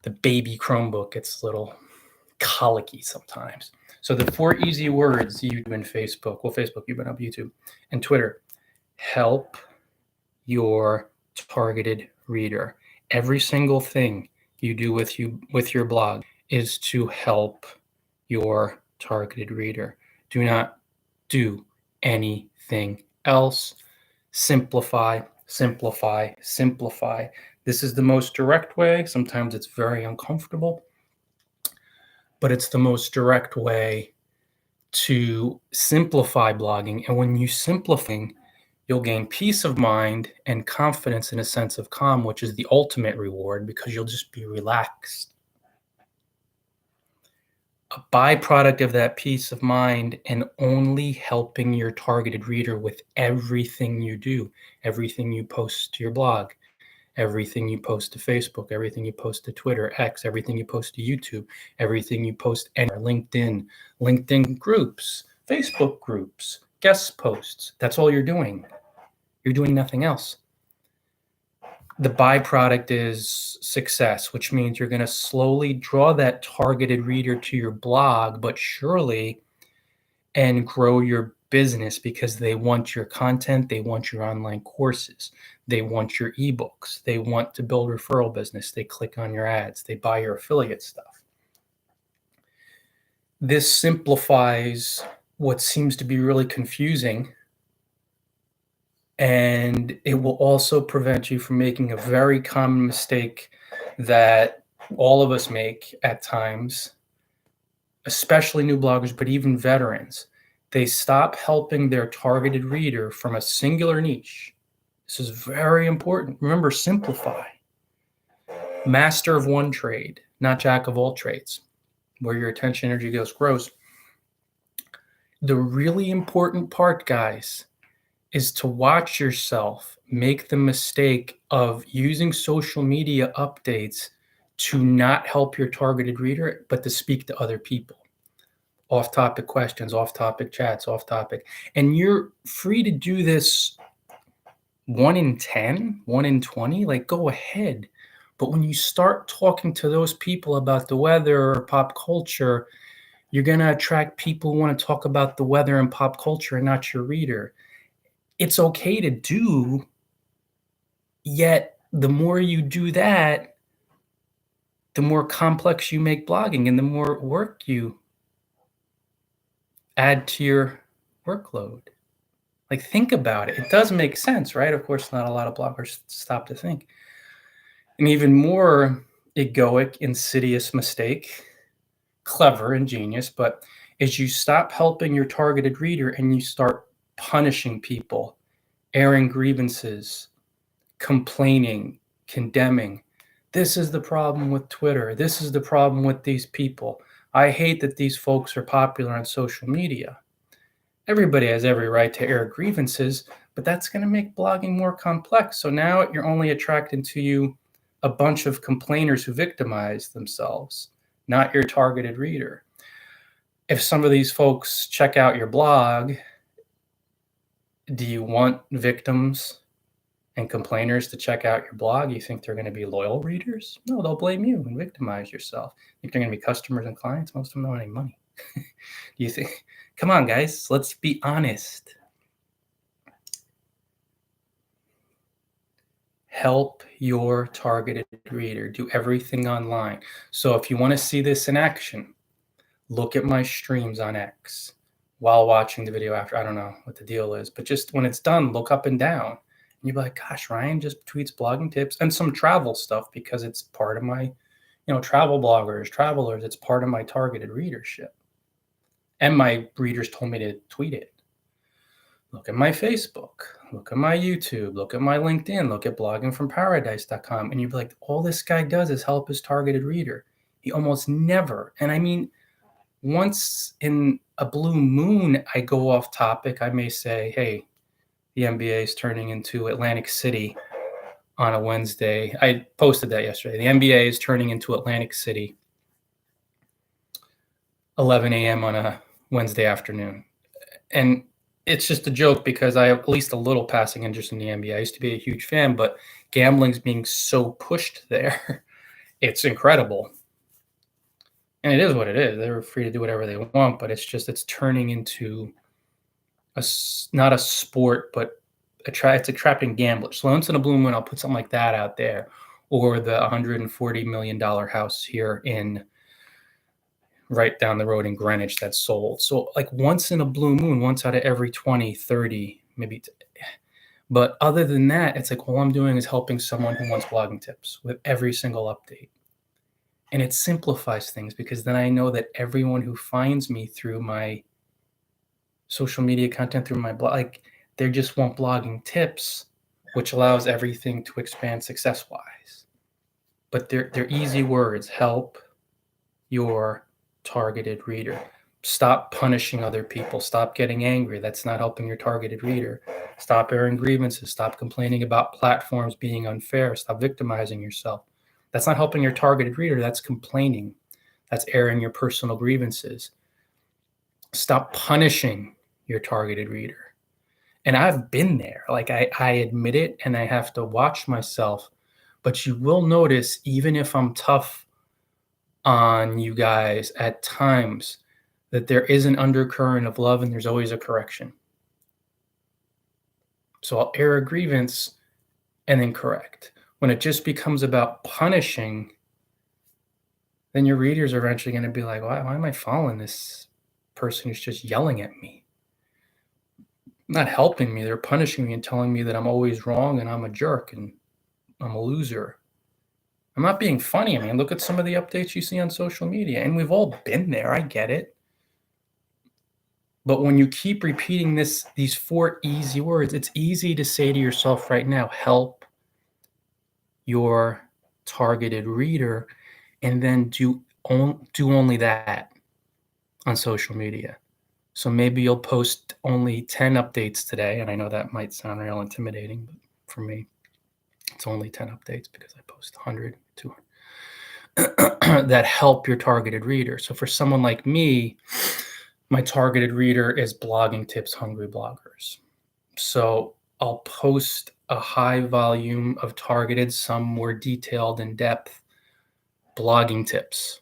the baby Chromebook gets a little colicky sometimes. So the 4 easy words, YouTube and Facebook, well, Facebook, you've been up YouTube, and Twitter, help your targeted reader. Every single thing you do with your blog is to help your targeted reader. Do not do anything else. Simplify, simplify, simplify. This is the most direct way. Sometimes it's very uncomfortable, but it's the most direct way to simplify blogging. And when you simplify, you'll gain peace of mind and confidence and a sense of calm, which is the ultimate reward because you'll just be relaxed. A byproduct of that peace of mind and only helping your targeted reader with everything you do, everything you post to your blog, everything you post to Facebook, everything you post to Twitter, X, everything you post to YouTube, everything you post anywhere, LinkedIn groups, Facebook groups, guest posts. That's all you're doing. You're doing nothing else. The byproduct is success, which means you're going to slowly draw that targeted reader to your blog, but surely, and grow your business because they want your content, they want your online courses, they want your ebooks, they want to build referral business, they click on your ads, they buy your affiliate stuff. This simplifies what seems to be really confusing, and it will also prevent you from making a very common mistake that all of us make at times, especially new bloggers, but even veterans. They stop helping their targeted reader from a singular niche. This is very important. Remember, simplify. Master of one trade, not jack of all trades. Where your attention energy grows. The really important part, guys, is to watch yourself make the mistake of using social media updates to not help your targeted reader, but to speak to other people. Off-topic questions, off-topic chats, off-topic. And you're free to do this 1 in 10, 1 in 20, like go ahead. But when you start talking to those people about the weather or pop culture, you're going to attract people who want to talk about the weather and pop culture and not your reader. It's okay to do, yet the more you do that, the more complex you make blogging and the more work you add to your workload. Like, think about it. It does make sense, right? Of course, not a lot of bloggers stop to think. An even more egoic, insidious mistake, clever, ingenious, but as you stop helping your targeted reader and you start punishing people, airing grievances, complaining, condemning. This is the problem with Twitter. This is the problem with these people. I hate that these folks are popular on social media. Everybody has every right to air grievances, but that's going to make blogging more complex. So now you're only attracting to you a bunch of complainers who victimize themselves, not your targeted reader. If some of these folks check out your blog, do you want victims and complainers to check out your blog? You think they're going to be loyal readers? No, they'll blame you and victimize yourself. You think they're going to be customers and clients? Most of them don't have any money. Do you think? Come on, guys, let's be honest. Help your targeted reader. Do everything online. So if you want to see this in action, look at my streams on X while watching the video after. I don't know what the deal is, but just when it's done, look up and down. And you'll be like, gosh, Ryan just tweets blogging tips and some travel stuff because it's part of my, travel bloggers, travelers. It's part of my targeted readership. And my readers told me to tweet it. Look at my Facebook, look at my YouTube, look at my LinkedIn, look at bloggingfromparadise.com. And you'd be like, all this guy does is help his targeted reader. He almost never, and I mean, once in a blue moon, I go off topic. I may say, hey, the NBA is turning into Atlantic City on a Wednesday. I posted that yesterday. The NBA is turning into Atlantic City, 11 a.m. on a Wednesday afternoon. And it's just a joke because I have at least a little passing interest in the NBA. I used to be a huge fan, but gambling's being so pushed there. it's incredible. And it is what it is. They're free to do whatever they want, but it's turning into not a sport, but it's attracting gamblers. So once in a blue moon, I'll put something like that out there, or the $140 million house here in right down the road in Greenwich that's sold. So like once in a blue moon, once out of every 20, 30, maybe. But other than that, it's like all I'm doing is helping someone who wants blogging tips with every single update. And it simplifies things because then I know that everyone who finds me through my social media content, through my blog, like they just want blogging tips, which allows everything to expand success-wise. But they're easy words. Help your targeted reader. Stop punishing other people. Stop getting angry. That's not helping your targeted reader. Stop airing grievances. Stop complaining about platforms being unfair. Stop victimizing yourself. That's not helping your targeted reader. That's complaining. That's airing your personal grievances. Stop punishing your targeted reader. And I've been there. Like I admit it, and I have to watch myself. But you will notice, even if I'm tough on you guys at times, that there is an undercurrent of love and there's always a correction. So I'll air a grievance and then correct. When it just becomes about punishing, then your readers are eventually going to be like, why am I following this person who's just yelling at me? Not helping me. They're punishing me and telling me that I'm always wrong and I'm a jerk and I'm a loser. I'm not being funny. I mean, look at some of the updates you see on social media, and we've all been there. I get it. But when you keep repeating these 4 easy words, it's easy to say to yourself right now, help your targeted reader, and then do only that on social media. So maybe you'll post only 10 updates today, and I know that might sound real intimidating, but for me, it's only 10 updates because I post 100, 200 that help your targeted reader. So for someone like me, my targeted reader is blogging tips hungry bloggers. So I'll post a high volume of targeted, some more detailed, in-depth blogging tips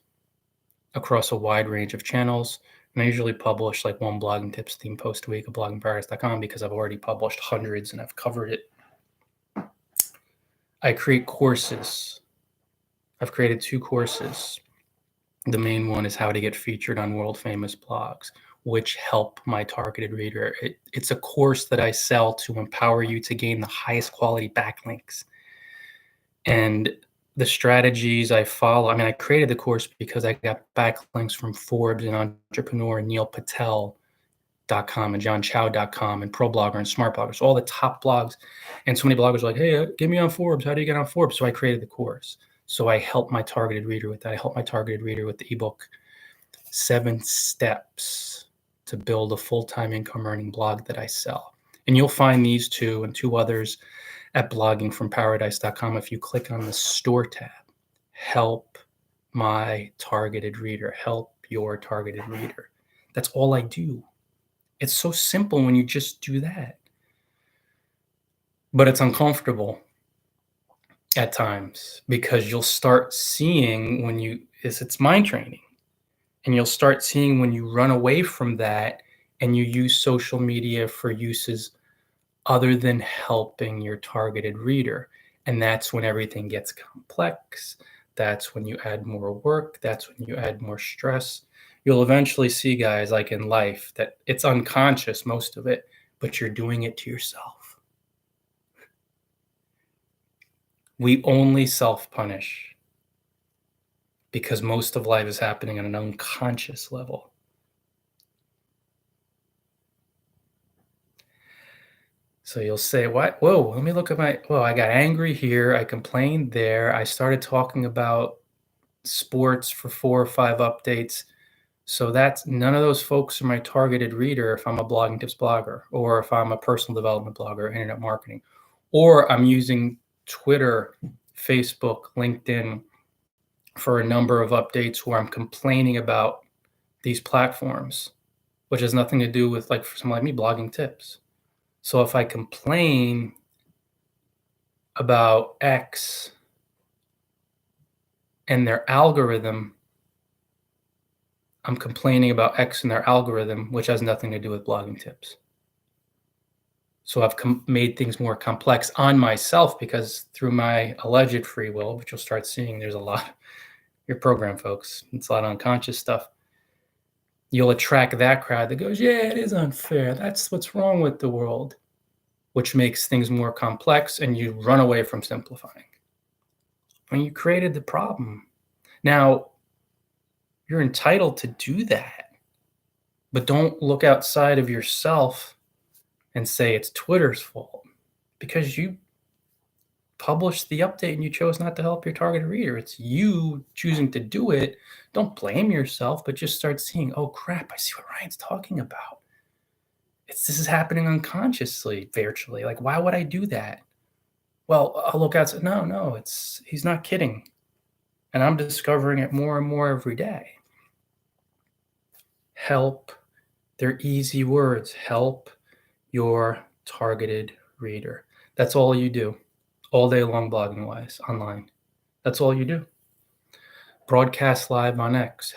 across a wide range of channels. And I usually publish like one blogging tips theme post a week at bloggingparadise.com because I've already published hundreds and I've covered it. I create courses. I've created 2 courses. The main one is how to get featured on world famous blogs, which help my targeted reader. It's a course that I sell to empower you to gain the highest quality backlinks. And the strategies I follow, I mean, I created the course because I got backlinks from Forbes and Entrepreneur and Neil Patel.com and johnchow.com and ProBlogger and SmartBlogger. So all the top blogs. And so many bloggers are like, hey, get me on Forbes. How do you get on Forbes? So I created the course. So I help my targeted reader with that. I help my targeted reader with the ebook, 7 Steps to Build a Full-Time Income Earning Blog that I sell. And you'll find these 2 and 2 others at bloggingfromparadise.com. If you click on the store tab, help my targeted reader, help your targeted reader. That's all I do. It's so simple when you just do that. But it's uncomfortable at times because you'll start seeing it's mind training. And you'll start seeing when you run away from that and you use social media for uses other than helping your targeted reader. And that's when everything gets complex. That's when you add more work. That's when you add more stress. You'll eventually see, guys, like in life, that it's unconscious, most of it, but you're doing it to yourself. We only self-punish because most of life is happening on an unconscious level. So you'll say, what? Whoa, let me look at I got angry here. I complained there. I started talking about sports for 4 or 5 updates. So that's none of those folks are my targeted reader if I'm a blogging tips blogger, or if I'm a personal development blogger, internet marketing, or I'm using Twitter, Facebook, LinkedIn for a number of updates where I'm complaining about these platforms, which has nothing to do with, like, for someone like me, blogging tips. So if I complain about X and their algorithm, I'm complaining about X and their algorithm, which has nothing to do with blogging tips. So I've made things more complex on myself because through my alleged free will, which you'll start seeing, there's a lot. Your program, folks. It's a lot of unconscious stuff. You'll attract that crowd that goes, yeah, it is unfair. That's what's wrong with the world, which makes things more complex, and you run away from simplifying. When you created the problem. Now, you're entitled to do that, but don't look outside of yourself and say it's Twitter's fault because you published the update and you chose not to help your targeted reader. It's you choosing to do it. Don't blame yourself, but just start seeing, oh crap, I see what Ryan's talking about. This is happening unconsciously, virtually. Like, why would I do that? Well, I'll look outside. No, he's not kidding. And I'm discovering it more and more every day. Help. They're easy words. Help your targeted reader. That's all you do all day long, blogging wise, online. That's all you do. Broadcast live on X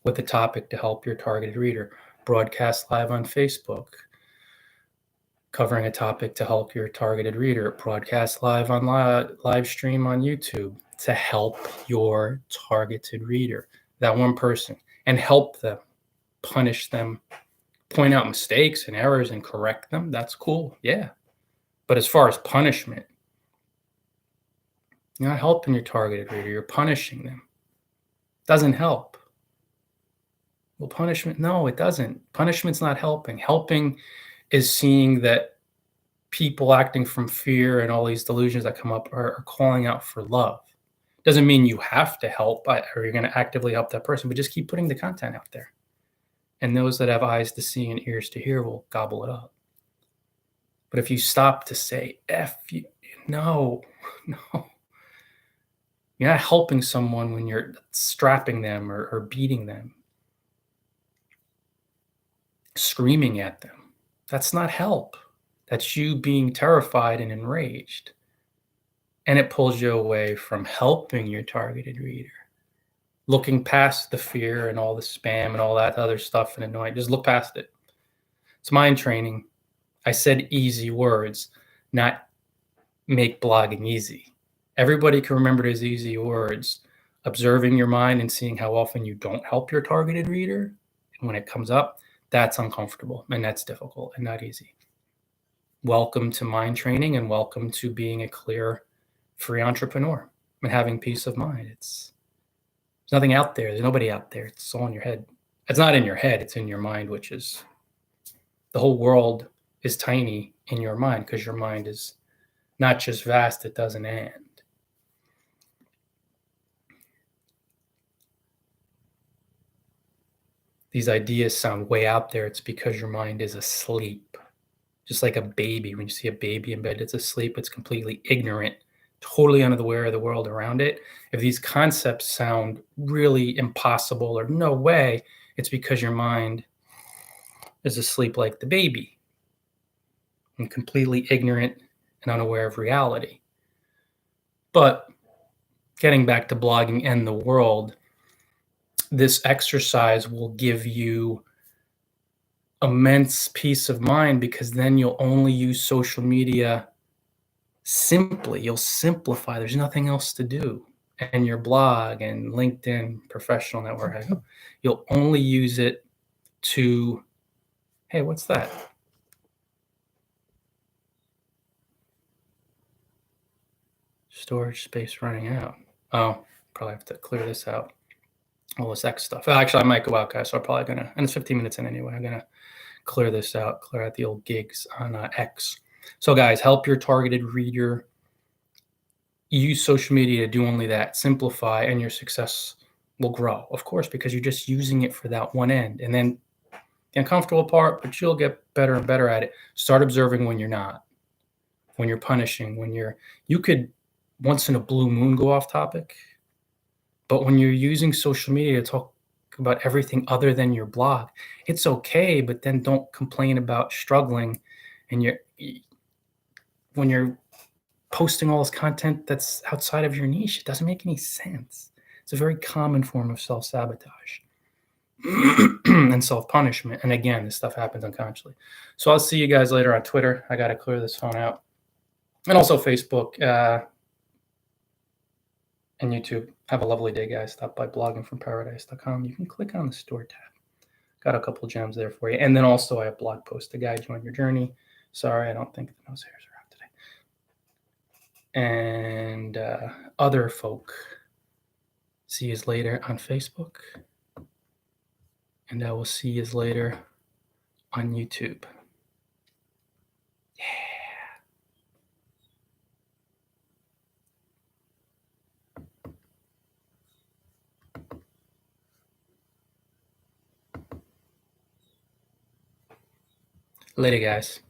with a topic to help your targeted reader. Broadcast live on Facebook, covering a topic to help your targeted reader. Broadcast live on live stream on YouTube to help your targeted reader, that one person, and help them, punish them, point out mistakes and errors and correct them. That's cool. Yeah. But as far as punishment, you're not helping your targeted reader. You're punishing them. Doesn't help. Well, punishment, no, it doesn't. Punishment's not helping. Helping is seeing that people acting from fear and all these delusions that come up are calling out for love. Doesn't mean you have to help or you're going to actively help that person, but just keep putting the content out there. And those that have eyes to see and ears to hear will gobble it up. But if you stop to say, F you, no. You're not helping someone when you're strapping them or beating them, screaming at them. That's not help. That's you being terrified and enraged. And it pulls you away from helping your targeted reader. Looking past the fear and all the spam and all that other stuff and annoying. Just look past it. It's mind training. I said easy words, not make blogging easy. Everybody can remember those easy words. Observing your mind and seeing how often you don't help your targeted reader. And when it comes up, that's uncomfortable and that's difficult and not easy. Welcome to mind training and welcome to being a clear, free entrepreneur and having peace of mind. There's nothing out there. There's nobody out there. It's all in your head. It's not in your head. It's in your mind, which is the whole world is tiny in your mind because your mind is not just vast, it doesn't end. These ideas sound way out there. It's because your mind is asleep. Just like a baby. When you see a baby in bed, it's asleep. It's completely ignorant, totally unaware of the world around it. If these concepts sound really impossible or no way, it's because your mind is asleep like the baby and completely ignorant and unaware of reality. But getting back to blogging and the world, this exercise will give you immense peace of mind because then you'll only use social media simply. You'll simplify. There's nothing else to do. And your blog and LinkedIn professional network, you'll only use it to, hey, what's that? Storage space running out. Oh, probably have to clear this out. All this X stuff. Actually, I might go out, guys. So I'm probably gonna, and it's 15 minutes in anyway. I'm gonna clear this out, clear out the old gigs on X. So guys, help your targeted reader. Use social media to do only that. Simplify, and your success will grow, of course, because you're just using it for that one end. And then the uncomfortable part, but you'll get better and better at it. Start observing when you're not, when you're punishing, when you could once in a blue moon go off topic. But when you're using social media to talk about everything other than your blog, it's okay, but then don't complain about struggling. And when you're posting all this content that's outside of your niche, it doesn't make any sense. It's a very common form of self-sabotage and self-punishment. And again, this stuff happens unconsciously. So I'll see you guys later on Twitter. I got to clear this phone out. And also Facebook and YouTube. Have a lovely day, guys. Stop by bloggingfromparadise.com. You can click on the store tab. Got a couple gems there for you. And then also I have blog post to guide you on your journey. Sorry, I don't think the nose hairs are out today. And other folk, see you later on Facebook. And I will see you later on YouTube. Yeah. Later, guys.